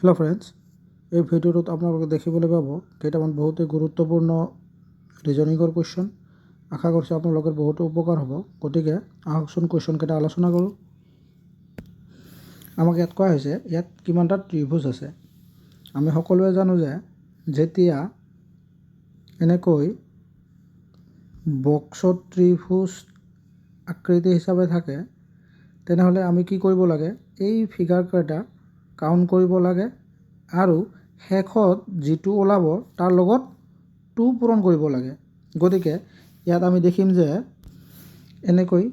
Hello' friends, এই ভিডিঅ'টোত আপোনালোকে দেখিবলৈ পাব কেইটামান বহুতেই গুৰুত্বপূৰ্ণ ৰিজনিঙৰ কুৱেশ্যন। আশা কৰিছোঁ আপোনালোকৰ বহুতো উপকাৰ হ'ব। গতিকে আহকচোন কুৱেশ্যনকেইটা আলোচনা কৰোঁ। আমাক ইয়াত কোৱা হৈছে, ইয়াত কিমানটা ত্ৰিভুজ আছে। আমি সকলোৱে জানো যে যেতিয়া এনেকৈ বক্সত ত্ৰিভুজ আকৃতি হিচাপে থাকে, তেনেহ'লে আমি কি কৰিব লাগে, এই ফিগাৰকেইটা কাউণ্ট কৰিব লাগে আৰু শেষত যিটো ওলাব তাৰ লগত 2 পূৰণ কৰিব লাগে। গতিকে ইয়াত আমি দেখিম যে এনেকৈ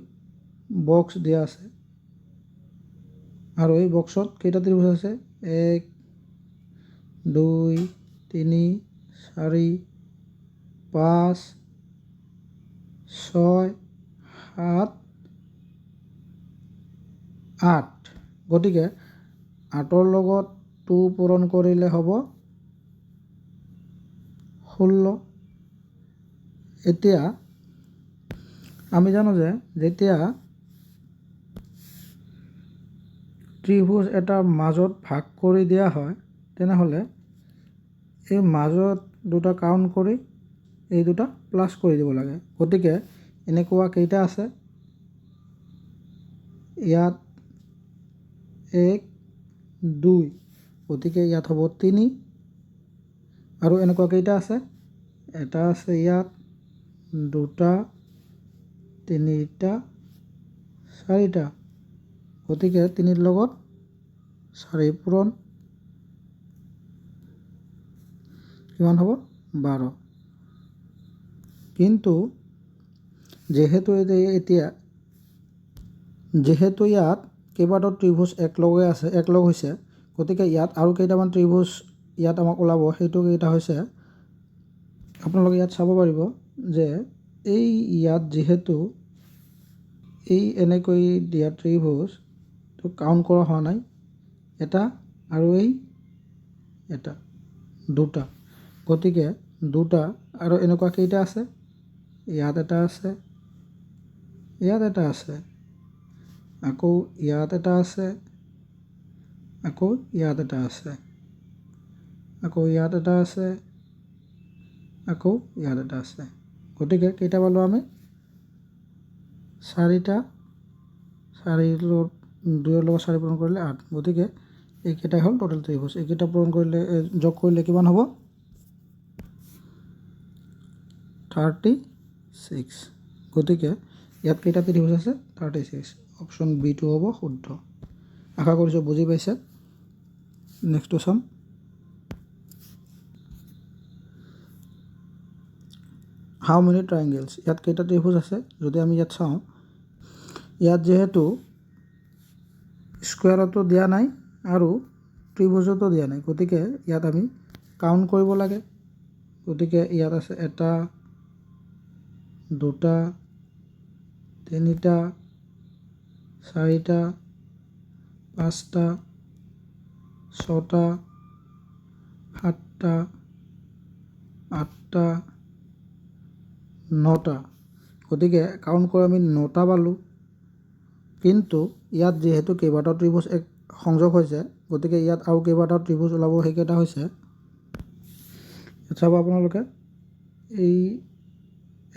বক্স দিয়া আছে আৰু এই বক্সত কেইটা ত্ৰিভুজ আছে, 1 2 3 4 5 6 7 8। গতিকে 8ৰ লগত 2 পূৰণ কৰিলে হ'ব 16। এতিয়া আমি জানো যে যেতিয়া ত্ৰিভুজ এটাৰ মাজত ভাগ কৰি দিয়া হয়, তেনেহ'লে এই মাজত দুটা কাউণ্ট কৰি এই দুটা প্লাছ কৰি দিব লাগে। গতিকে এনেকুৱা কেইটা আছে, ইয়াত 1 2, গতিকে ইয়াত হ'ব 3। আৰু এনেকুৱা কেইটা আছে, এটা আছে ইয়াত, দুটা, তিনিটা, 4টা। গতিকে 3ৰ লগত 4 পূৰণ কিমান হ'ব, 12। কিন্তু যিহেতু ইয়াত কেইবাটাও ত্ৰিভুজ একলগ হৈছে, গতিকে ইয়াত আৰু কেইটামান ত্ৰিভুজ ইয়াত আমাক ওলাব। সেইটো কেইটা হৈছে, আপোনালোকে ইয়াত চাব পাৰিব যে ইয়াত যিহেতু এই এনেকৈ দিয়া ত্ৰিভুজটো কাউণ্ট কৰা হোৱা নাই, এটা আৰু এটা, দুটা। গতিকে দুটা আৰু এনেকুৱা কেইটা আছে, ইয়াত এটা আছে, ইয়াত এটা আছে, আকৌ ইয়াত এটা আছে, আকৌ ইয়াত এটা আছে, আকৌ ইয়াত এটা আছে, আকৌ ইয়াত এটা আছে। গতিকে কেইটা পালোঁ আমি, 4টা। 4ৰ লগত 2ৰ লগত 4 পূৰণ কৰিলে 8। গতিকে এইকেইটাই হ'ল টোটেল ত্ৰিভুজ। এইকেইটা পূৰণ কৰিলে যোগ কৰিলে কিমান হ'ব, 36। গতিকে ইয়াত কেইটা ত্ৰিভুজ আছে, 36। অপশ্যন বিটো হ'ব শুদ্ধ। আশা কৰিছোঁ বুজি পাইছে। নেক্সটটো চাম। হাউ মেনি ট্ৰাইংগেলছ, ইয়াত কেইটা ত্ৰিভুজ আছে। যদি আমি ইয়াত চাওঁ, ইয়াত যিহেতু স্কুৱেৰতো দিয়া নাই আৰু ত্ৰিভুজতো দিয়া নাই, গতিকে ইয়াত আমি কাউণ্ট কৰিব লাগে। গতিকে ইয়াত আছে 1 2 3 4 5 6 7 8 9টা। গতিকে কাউণ্ট কৰি আমি 9টা পালোঁ। কিন্তু ইয়াত যিহেতু কেইবাটাও ত্ৰিভুজ সংযোগ হৈছে, গতিকে ইয়াত আৰু কেইবাটাও ত্ৰিভুজ ওলাব। সেইকেইটা হৈছে, চাব আপোনালোকে, এই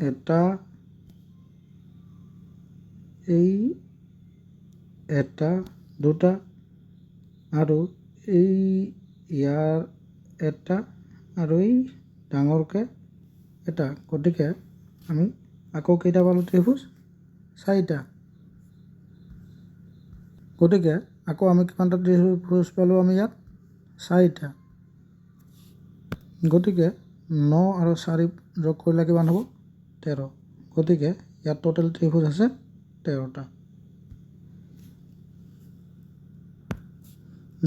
এটা, এই এটা, দুটা আৰু ইয়াৰ এটা আৰু এই ডাঙৰকৈ এটা। গতিকে আমি আকৌ কেইটা পালোঁ ত্ৰিভুজ, 4টা। গতিকে আকৌ আমি কিমানটা ত্ৰিভুজ পালোঁ, আমি ইয়াত 4টা। গতিকে 9 আৰু 4 যোগ কৰিলে কিমান হ'ব, 13। গতিকে ইয়াত টোটেল ত্ৰিভুজ আছে 13টা।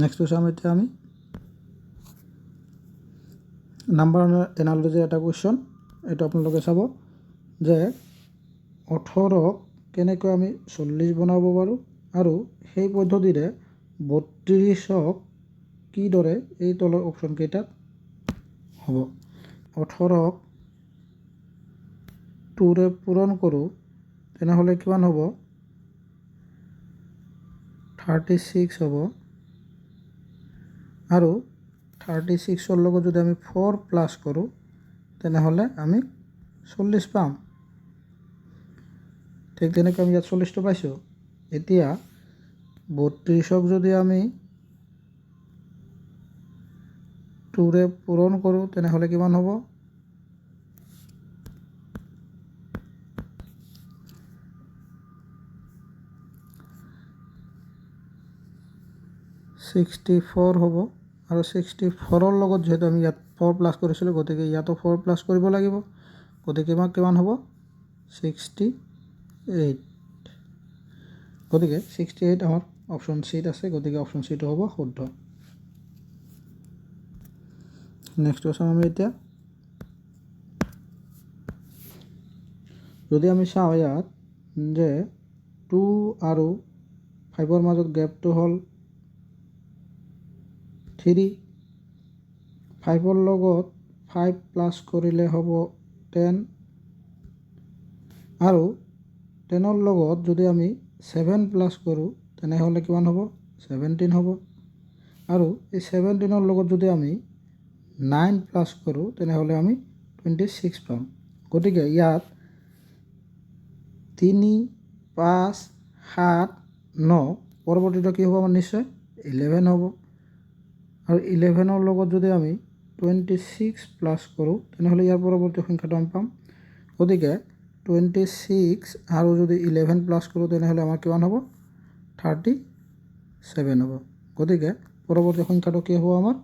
নেক্সটটো চাম এতিয়া আমি নাম্বাৰ এনালজি এটা কুৱেশ্যন। এইটো আপোনালোকে চাব যে 18ক কেনেকৈ আমি 40 বনাব পাৰোঁ আৰু সেই পদ্ধতিৰে 32ক কিদৰে এই তলৰ অপশ্যন কেইটাত হ'ব। 18ক 2ৰে পূৰণ কৰোঁ, তেনেহ'লে কিমান হ'ব, 36 হ'ব। আৰু 36ৰ লগত যদি আমি 4 প্লাছ কৰোঁ তেনেহ'লে আমি 40 পাম। ঠিক তেনেকৈ আমি ইয়াত 40টো পাইছোঁ। এতিয়া 32ক যদি আমি 2ৰে পূৰণ কৰোঁ তেনেহ'লে কিমান হ'ব? 64 হ'ব। আৰু 64ৰ লগত যিহেতু আমি ইয়াত 4 প্লাছ কৰিছিলোঁ, গতিকে ইয়াতো 4 প্লাছ কৰিব লাগিব। গতিকে আমাক কিমান হ'ব? 68। গতিকে 68 আমাৰ অপশ্যন চিত আছে, গতিকে অপশ্যন চিটো হ'ব শুদ্ধ। নেক্সটটো চাম আমি এতিয়া। যদি আমি চাওঁ ইয়াত যে 2 আৰু 5ৰ মাজত গেপটো হ'ল 3, 5ৰ লগত 5 প্লাছ কৰিলে হ'ব 10, আৰু 10ৰ লগত যদি আমি 7 প্লাছ কৰোঁ তেনেহ'লে কিমান হ'ব? 17 হ'ব। আৰু এই 17ৰ লগত যদি আমি 9 প্লাছ কৰোঁ তেনেহ'লে আমি 26 পাম। গতিকে ইয়াত 3, 5, 7, 9 পৰৱৰ্তীটো কি হ'ব? আমাৰ নিশ্চয় 11 হ'ব। আৰু 11ৰ লগত যদি আমি 26 প্লাছ কৰোঁ তেনেহ'লে ইয়াৰ পৰৱৰ্তী সংখ্যাটো আমি পাম। গতিকে 26 আৰু যদি 11 প্লাছ কৰোঁ তেনেহ'লে আমাৰ কিমান হ'ব? 37 হ'ব। গতিকে পৰৱৰ্তী সংখ্যাটো কি হ'ব? আমাৰ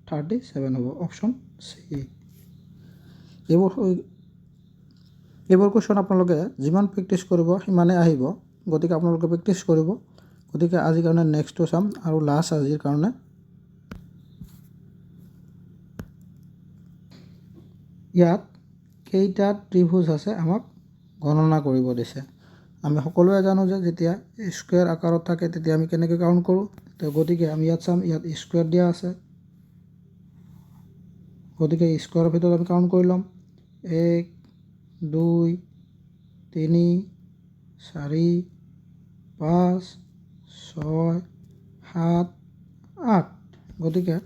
37 হ'ব। Option C. এইবোৰ কুৱেশ্যন আপোনালোকে যিমান প্ৰেক্টিছ কৰিব সিমানে আহিব। গতিকে আপোনালোকে প্ৰেক্টিছ কৰিব। গতিকে আজিৰ কাৰণে নেক্সটটো চাম আৰু লাষ্ট আজিৰ কাৰণে। ইয়াত কেইটা ত্ৰিভুজ আছে আমাক গণনা কৰিব দিছে। আমি সকলোৱে জানো যে যেতিয়া স্কুৱেৰ আকাৰত থাকে তেতিয়া আমি কেনেকৈ কাউণ্ট কৰোঁ। তো গতিকে আমি ইয়াত চাম, ইয়াত স্কুৱেৰ দিয়া আছে। গতিকে স্কুৱেৰৰ ভিতৰত আমি কাউণ্ট কৰি ল'ম। 1, 2, 3, 4, 5, 6, 7, 8। গতিকে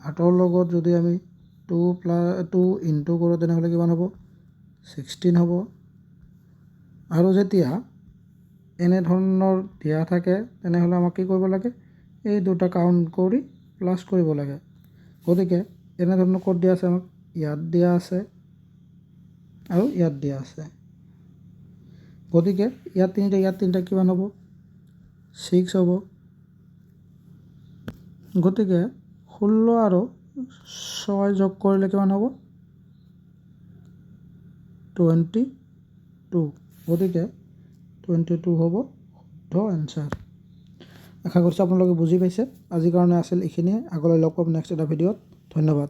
8ৰ লগত যদি আমি 2 ইনটু কৰোঁ তেনেহ'লে কিমান হ'ব? 16 হ'ব। আৰু যেতিয়া এনেধৰণৰ দিয়া থাকে তেনেহ'লে আমাক কি কৰিব লাগে? এই দুটা কাউণ্ট কৰি প্লাছ কৰিব লাগে। গতিকে এনেধৰণৰ ক'ত দিয়া আছে? আমাক ইয়াত দিয়া আছে আৰু ইয়াত দিয়া আছে। গতিকে ইয়াত 3টা কিমান হ'ব? 6 হ'ব। গতিকে 16 আৰু 6 যোগ কৰিলে কিমান হ'ব? 22। গতিকে 22 হ'ব শুদ্ধ এনচাৰ। আশা কৰিছোঁ আপোনালোকে বুজি পাইছে। আজিৰ কাৰণে আছিল এইখিনিয়ে। আগলৈ লগ পাম নেক্সট এটা ভিডিঅ'ত। ধন্যবাদ।